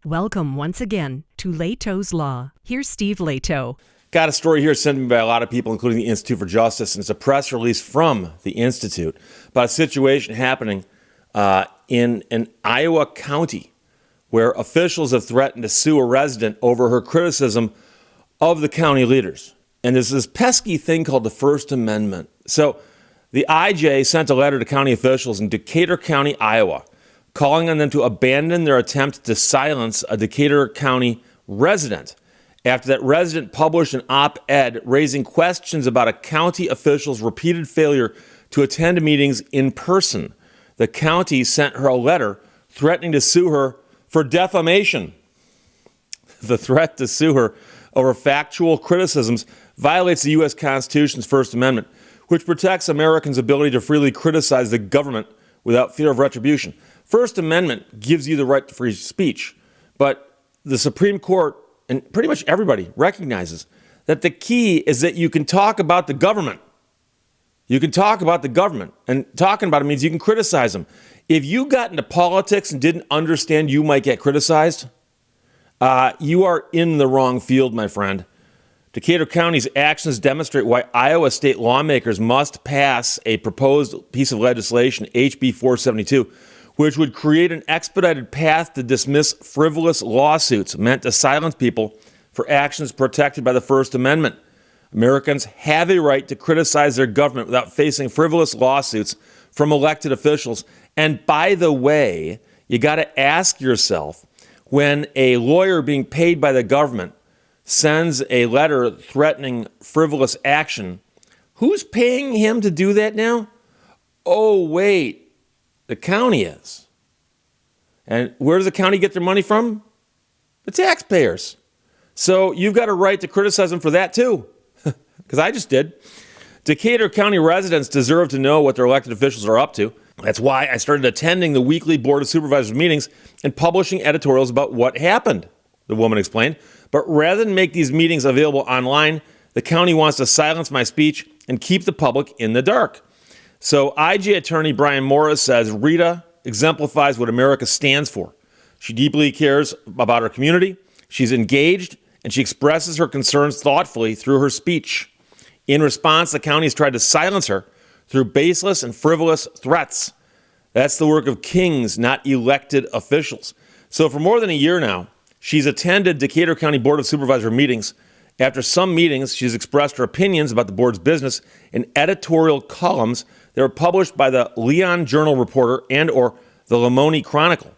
Welcome once again to Lehto's Law. Here's Steve Lehto. Got a story here sent to me by a lot of people, including the Institute for Justice, and it's a press release from the Institute about a situation happening in an Iowa county where officials have threatened to sue a resident over her criticism of the county leaders. And there's this pesky thing called the First Amendment. So the IJ sent a letter to county officials in Decatur County, Iowa, calling on them to abandon their attempt to silence a Decatur County resident after that resident published an op-ed raising questions about a county official's repeated failure to attend meetings in person. The county sent her a letter threatening to sue her for defamation. The threat to sue her over factual criticisms violates the U.S. Constitution's First Amendment, which protects Americans' ability to freely criticize the government without fear of retribution. First Amendment gives you the right to free speech, but the Supreme Court and pretty much everybody recognizes that the key is that you can talk about the government. You can talk about the government, and talking about it means you can criticize them. If you got into politics and didn't understand you might get criticized, you are in the wrong field, my friend. Decatur County's actions demonstrate why Iowa state lawmakers must pass a proposed piece of legislation, HB 472, which would create an expedited path to dismiss frivolous lawsuits meant to silence people for actions protected by the First Amendment. Americans have a right to criticize their government without facing frivolous lawsuits from elected officials. And by the way, you got to ask yourself, when a lawyer being paid by the government sends a letter threatening frivolous action, who's paying him to do that now? Oh, wait. The county is. And where does the county get their money from? The taxpayers. So you've got a right to criticize them for that too, because I just did. Decatur County residents deserve to know what their elected officials are up to. That's why I started attending the weekly Board of Supervisors meetings and publishing editorials about what happened, the woman explained. But rather than make these meetings available online, the county wants to silence my speech and keep the public in the dark. So IJ attorney Brian Morris says Rita exemplifies what America stands for. She deeply cares about her community. She's engaged, and she expresses her concerns thoughtfully through her speech. In response, the county has tried to silence her through baseless and frivolous threats. That's the work of kings, not elected officials. So for more than a year now, she's attended Decatur County Board of Supervisor meetings. After some meetings, she's expressed her opinions about the board's business in editorial columns that were published by the Leon Journal-Reporter and or the Lamoni Chronicle.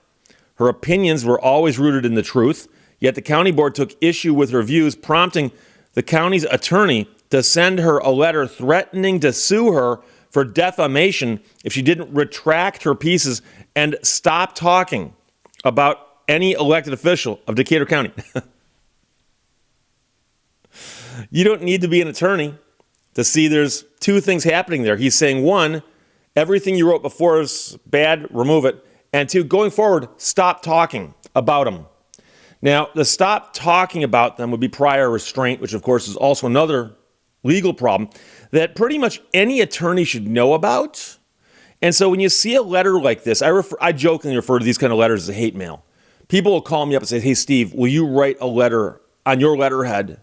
Her opinions were always rooted in the truth, yet the county board took issue with her views, prompting the county's attorney to send her a letter threatening to sue her for defamation if she didn't retract her pieces and stop talking about any elected official of Decatur County. You don't need to be an attorney to see there's two things happening there. He's saying, one, everything you wrote before is bad, remove it. And two, going forward, stop talking about them. Now, the stop talking about them would be prior restraint, which of course is also another legal problem that pretty much any attorney should know about. And so when you see a letter like this, I jokingly refer to these kind of letters as hate mail. People will call me up and say, hey, Steve, will you write a letter on your letterhead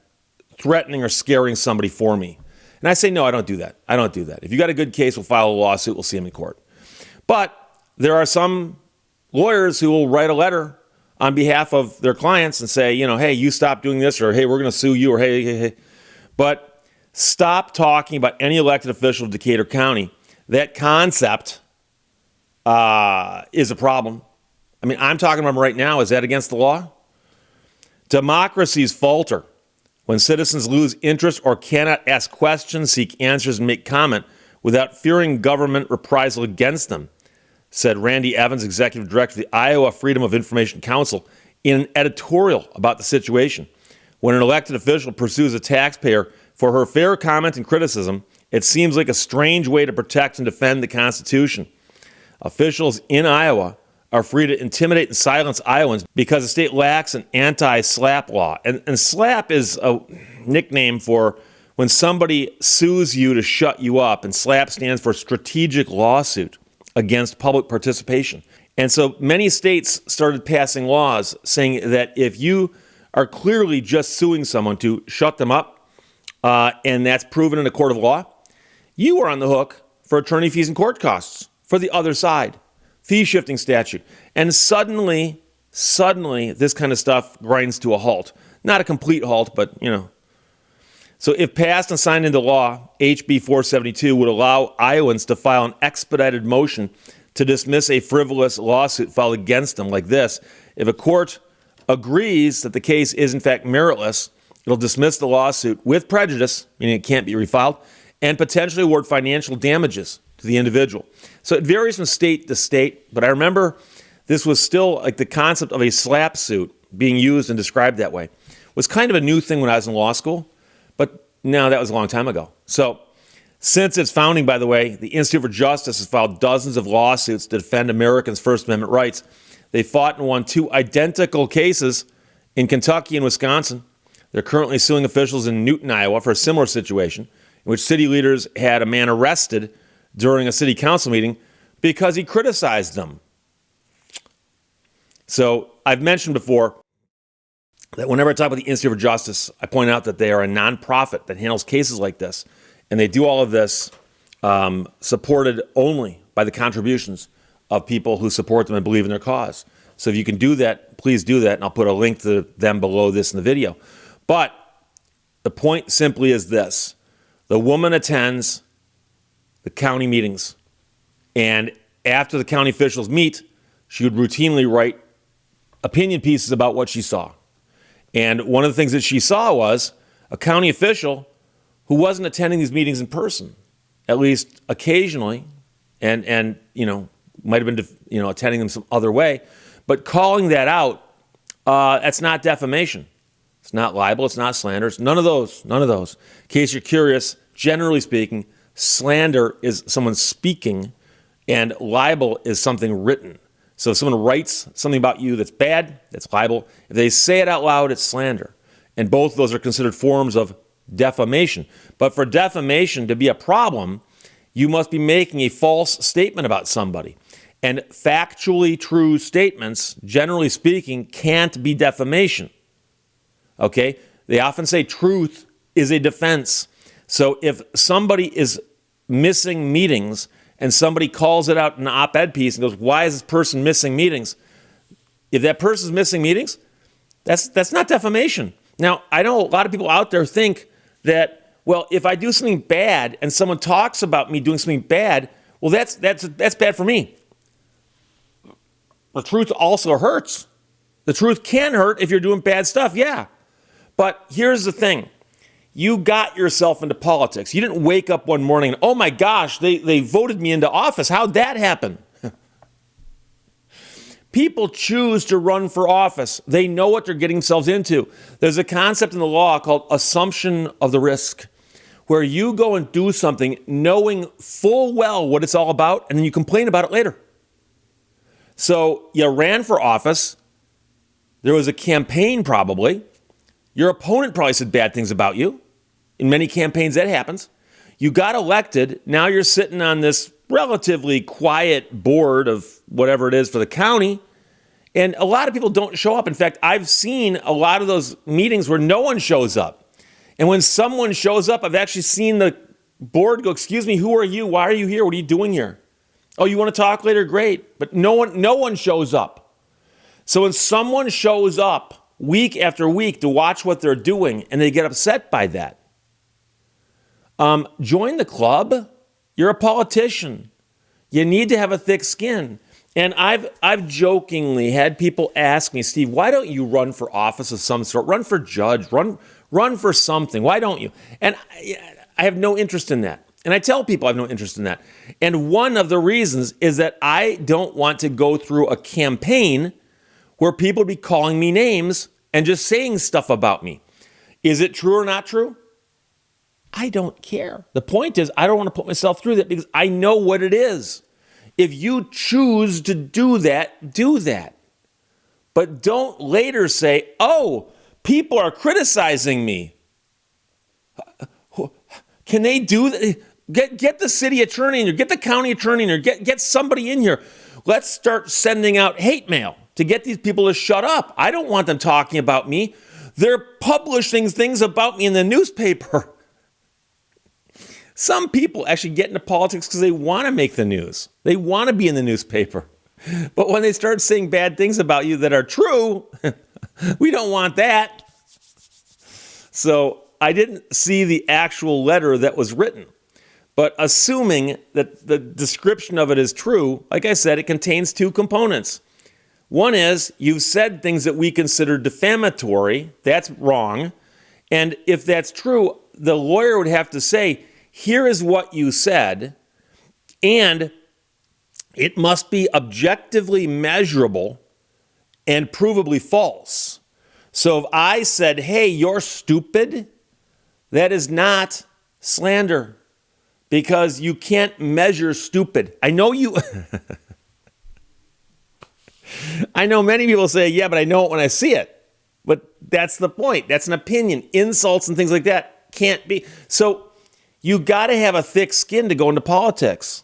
threatening or scaring somebody for me? And I say, no, I don't do that. I don't do that. If you got a good case, we'll file a lawsuit. We'll see them in court. But there are some lawyers who will write a letter on behalf of their clients and say, hey, you stop doing this, or hey, we're going to sue you, or hey. But stop talking about any elected official of Decatur County. That concept is a problem. I mean, I'm talking about them right now. Is that against the law? Democracies falter when citizens lose interest or cannot ask questions, seek answers, and make comment without fearing government reprisal against them, said Randy Evans, executive director of the Iowa Freedom of Information Council, in an editorial about the situation. When an elected official pursues a taxpayer for her fair comment and criticism, it seems like a strange way to protect and defend the Constitution. Officials in Iowa are free to intimidate and silence Iowans because the state lacks an anti-SLAPP law. And SLAPP is a nickname for when somebody sues you to shut you up, and SLAPP stands for Strategic Lawsuit Against Public Participation. And so many states started passing laws saying that if you are clearly just suing someone to shut them up, and that's proven in a court of law, you are on the hook for attorney fees and court costs for the other side. Fee shifting statute. And suddenly, this kind of stuff grinds to a halt. Not a complete halt, but, So if passed and signed into law, HB 472 would allow Iowans to file an expedited motion to dismiss a frivolous lawsuit filed against them like this. If a court agrees that the case is in fact meritless, it'll dismiss the lawsuit with prejudice, meaning it can't be refiled, and potentially award financial damages to the individual. So it varies from state to state, but I remember this was still like the concept of a slap suit being used and described that way. It was kind of a new thing when I was in law school, but now that was a long time ago. So since its founding, by the way, the Institute for Justice has filed dozens of lawsuits to defend Americans' First Amendment rights. They fought and won 2 identical cases in Kentucky and Wisconsin. They're currently suing officials in Newton, Iowa for a similar situation in which city leaders had a man arrested during a city council meeting because he criticized them. So I've mentioned before that whenever I talk about the Institute for Justice, I point out that they are a nonprofit that handles cases like this. And they do all of this supported only by the contributions of people who support them and believe in their cause. So if you can do that, please do that. And I'll put a link to them below this in the video. But the point simply is this. The woman attends the county meetings. And after the county officials meet, she would routinely write opinion pieces about what she saw. And one of the things that she saw was a county official who wasn't attending these meetings in person, at least occasionally, and might have been attending them some other way, but calling that out, that's not defamation. It's not libel, it's not slander, it's none of those. In case you're curious, generally speaking, slander is someone speaking, and libel is something written. So if someone writes something about you that's bad, that's libel. If they say it out loud, it's slander. And both of those are considered forms of defamation. But for defamation to be a problem, you must be making a false statement about somebody. And factually true statements, generally speaking, can't be defamation. Okay? They often say truth is a defense. So if somebody is missing meetings and somebody calls it out in an op-ed piece and goes, why is this person missing meetings? If that person's missing meetings, that's not defamation. Now, I know a lot of people out there think that, well, if I do something bad and someone talks about me doing something bad, well, that's bad for me. The truth also hurts. The truth can hurt if you're doing bad stuff, yeah. But here's the thing. You got yourself into politics. You didn't wake up one morning and, oh my gosh, they voted me into office. How'd that happen? People choose to run for office. They know what they're getting themselves into. There's a concept in the law called assumption of the risk, where you go and do something knowing full well what it's all about, and then you complain about it later. So you ran for office. There was a campaign probably. Your opponent probably said bad things about you. In many campaigns, that happens. You got elected. Now you're sitting on this relatively quiet board of whatever it is for the county. And a lot of people don't show up. In fact, I've seen a lot of those meetings where no one shows up. And when someone shows up, I've actually seen the board go, excuse me, who are you? Why are you here? What are you doing here? Oh, you want to talk later? Great. But no one shows up. So when someone shows up week after week to watch what they're doing and they get upset by that, join the club. You're a politician. You need to have a thick skin. And I've jokingly had people ask me, Steve, why don't you run for office of some sort? Run for judge. Run for something. Why don't you? And I have no interest in that. And I tell people I have no interest in that. And one of the reasons is that I don't want to go through a campaign where people be calling me names and just saying stuff about me. Is it true or not true? I don't care. The point is, I don't want to put myself through that because I know what it is. If you choose to do that, do that. But don't later say, oh, people are criticizing me. Can they do that? Get the city attorney in here, get the county attorney in here, get somebody in here. Let's start sending out hate mail to get these people to shut up. I don't want them talking about me. They're publishing things about me in the newspaper. Some people actually get into politics because they want to make the news. They want to be in the newspaper. But when they start saying bad things about you that are true, we don't want that. So I didn't see the actual letter that was written. But assuming that the description of it is true, like I said, it contains two components. One is you've said things that we consider defamatory. That's wrong. And if that's true, the lawyer would have to say, here is what you said, and it must be objectively measurable and provably false. So if I said, hey, you're stupid, that is not slander because you can't measure stupid. I know you... I know many people say, yeah, but I know it when I see it. But that's the point. That's an opinion. Insults and things like that can't be. So you got to have a thick skin to go into politics.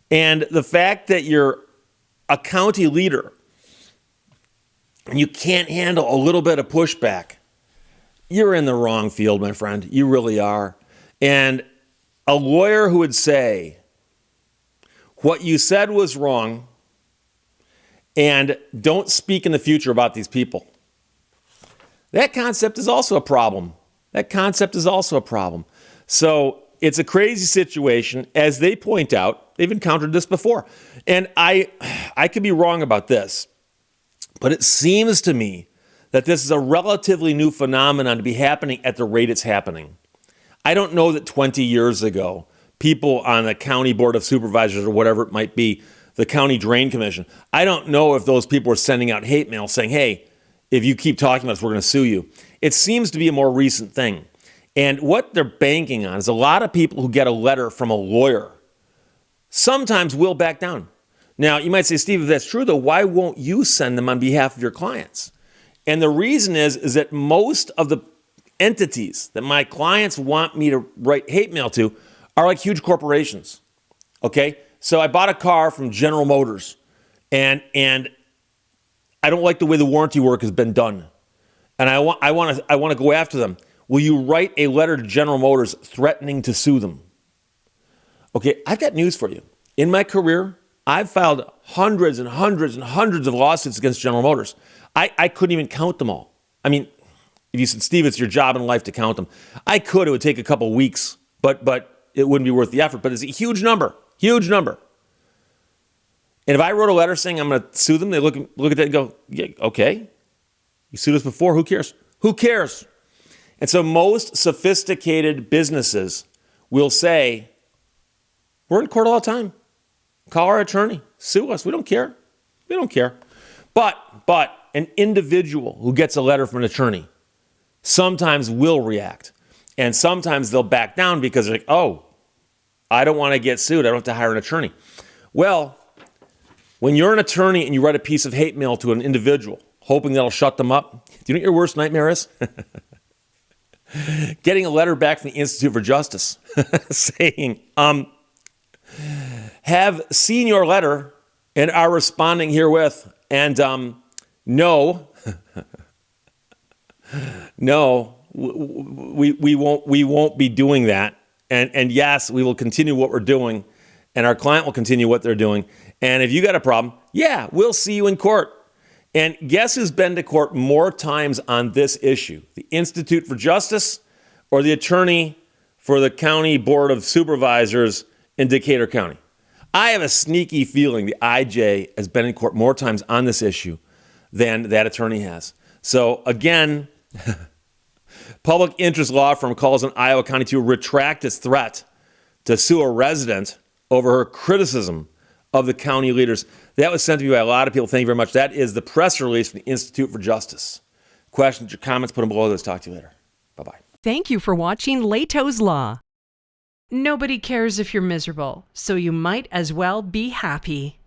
And the fact that you're a county leader and you can't handle a little bit of pushback, you're in the wrong field, my friend. You really are. And a lawyer who would say, what you said was wrong, and don't speak in the future about these people. That concept is also a problem. So it's a crazy situation. As they point out, they've encountered this before. And I could be wrong about this, but it seems to me that this is a relatively new phenomenon to be happening at the rate it's happening. I don't know that 20 years ago, people on the county board of supervisors or whatever it might be, the county drain commission, I don't know if those people were sending out hate mail saying, hey, if you keep talking about us, we're going to sue you. It seems to be a more recent thing. And what they're banking on is a lot of people who get a letter from a lawyer sometimes will back down. Now, you might say, Steve, if that's true, though, why won't you send them on behalf of your clients? And the reason is that most of the entities that my clients want me to write hate mail to are like huge corporations, okay? So I bought a car from General Motors, and I don't like the way the warranty work has been done, and I want to go after them. Will you write a letter to General Motors threatening to sue them? Okay, I've got news for you. In my career, I've filed hundreds and hundreds and hundreds of lawsuits against General Motors. I couldn't even count them all. I mean, if you said, Steve, it's your job in life to count them, I could. It would take a couple weeks, but it wouldn't be worth the effort. But it's a huge number. Huge number. And if I wrote a letter saying I'm going to sue them, they look at that and go, yeah, okay. You sued us before. Who cares? Who cares? And so most sophisticated businesses will say, we're in court all the time. Call our attorney. Sue us. We don't care. We don't care. But an individual who gets a letter from an attorney sometimes will react. And sometimes they'll back down because they're like, oh, I don't want to get sued. I don't have to hire an attorney. Well, when you're an attorney and you write a piece of hate mail to an individual, hoping that'll shut them up, do you know what your worst nightmare is? Getting a letter back from the Institute for Justice saying, have seen your letter and are responding herewith. And no, we won't be doing that. And yes, we will continue what we're doing, and our client will continue what they're doing. And if you got a problem, yeah, we'll see you in court. And guess who's been to court more times on this issue? The Institute for Justice or the attorney for the County Board of Supervisors in Decatur County? I have a sneaky feeling the IJ has been in court more times on this issue than that attorney has. So again, public interest law firm calls on Iowa County to retract its threat to sue a resident over her criticism of the county leaders. That was sent to me by a lot of people. Thank you very much. That is the press release from the Institute for Justice. Questions or comments, put them below. Let's talk to you later. Bye-bye. Thank you for watching Lehto's Law. Nobody cares if you're miserable, so you might as well be happy.